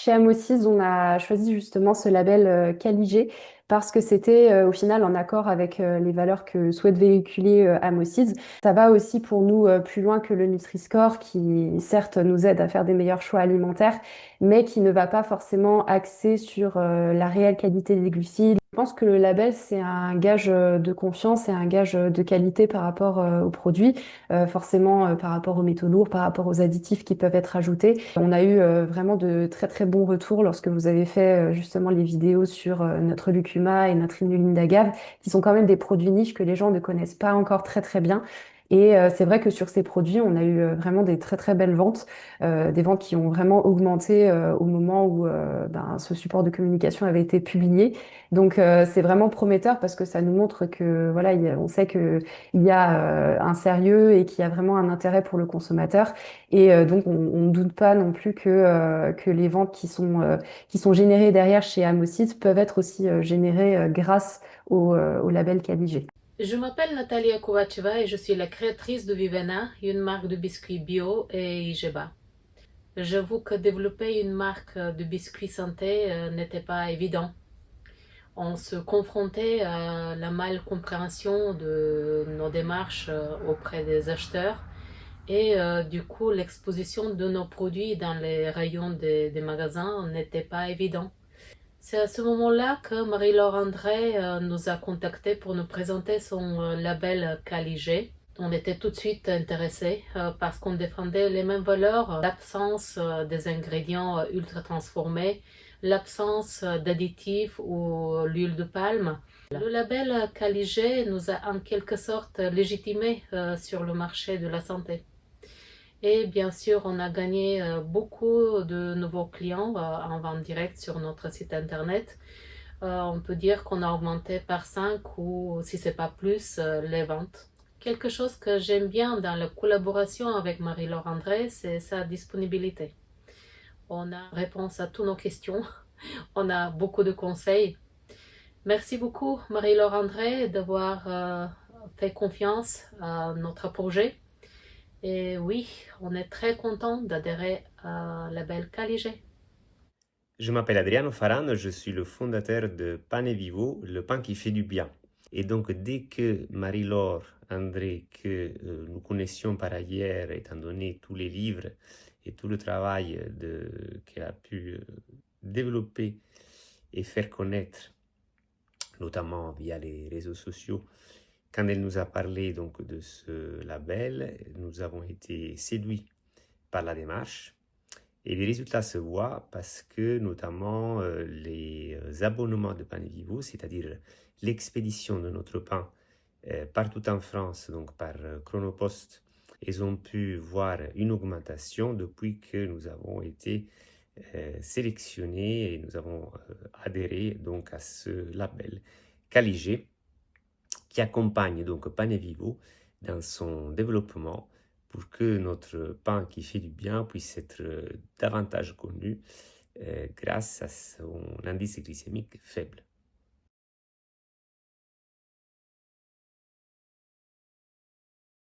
Chez Amosiz, on a choisi justement ce label Caligé parce que c'était au final en accord avec les valeurs que souhaite véhiculer Amosiz. Ça va aussi pour nous plus loin que le Nutri-Score qui certes nous aide à faire des meilleurs choix alimentaires, mais qui ne va pas forcément axer sur la réelle qualité des glucides. Je pense que le label, c'est un gage de confiance et un gage de qualité par rapport aux produits, forcément par rapport aux métaux lourds, par rapport aux additifs qui peuvent être ajoutés. On a eu vraiment de très très bons retours lorsque vous avez fait justement les vidéos sur notre lucuma et notre inuline d'agave, qui sont quand même des produits niches que les gens ne connaissent pas encore très très bien. Et c'est vrai que sur ces produits, on a eu vraiment des très très belles ventes, des ventes qui ont vraiment augmenté au moment où ce support de communication avait été publié. Donc c'est vraiment prometteur parce que ça nous montre que voilà, on sait que il y a un sérieux et qu'il y a vraiment un intérêt pour le consommateur. Et donc on ne doute pas non plus que les ventes qui sont générées derrière chez Amosys peuvent être aussi générées grâce au label Caligé. Je m'appelle Natalia Kovacheva et je suis la créatrice de Vivena, une marque de biscuits bio et Igeba. J'avoue que développer une marque de biscuits santé n'était pas évident. On se confrontait à la malcompréhension de nos démarches auprès des acheteurs et du coup l'exposition de nos produits dans les rayons des magasins n'était pas évident. C'est à ce moment-là que Marie-Laure André nous a contactés pour nous présenter son label Caligé. On était tout de suite intéressés parce qu'on défendait les mêmes valeurs, l'absence des ingrédients ultra transformés, l'absence d'additifs ou l'huile de palme. Le label Caligé nous a en quelque sorte légitimés sur le marché de la santé. Et bien sûr, on a gagné beaucoup de nouveaux clients en vente directe sur notre site internet. On peut dire qu'on a augmenté par 5 ou si c'est pas plus les ventes. Quelque chose que j'aime bien dans la collaboration avec Marie-Laure André, c'est sa disponibilité. On a réponse à toutes nos questions, on a beaucoup de conseils. Merci beaucoup Marie-Laure André d'avoir fait confiance à notre projet. Et oui, on est très content d'adhérer à la belle Caligé. Je m'appelle Adriano Farano, je suis le fondateur de Pane Vivo, le pain qui fait du bien. Et donc, dès que Marie-Laure, André, que nous connaissions par ailleurs, étant donné tous les livres et tout le travail qu'elle a pu développer et faire connaître, notamment via les réseaux sociaux, quand elle nous a parlé donc de ce label, nous avons été séduits par la démarche. Et les résultats se voient parce que notamment les abonnements de Pane Vivo, c'est-à-dire l'expédition de notre pain partout en France, donc par Chronopost, ils ont pu voir une augmentation depuis que nous avons été sélectionnés et nous avons adhéré donc à ce label Caligé qui accompagne donc Pane Vivo dans son développement pour que notre pain qui fait du bien puisse être davantage connu grâce à son indice glycémique faible.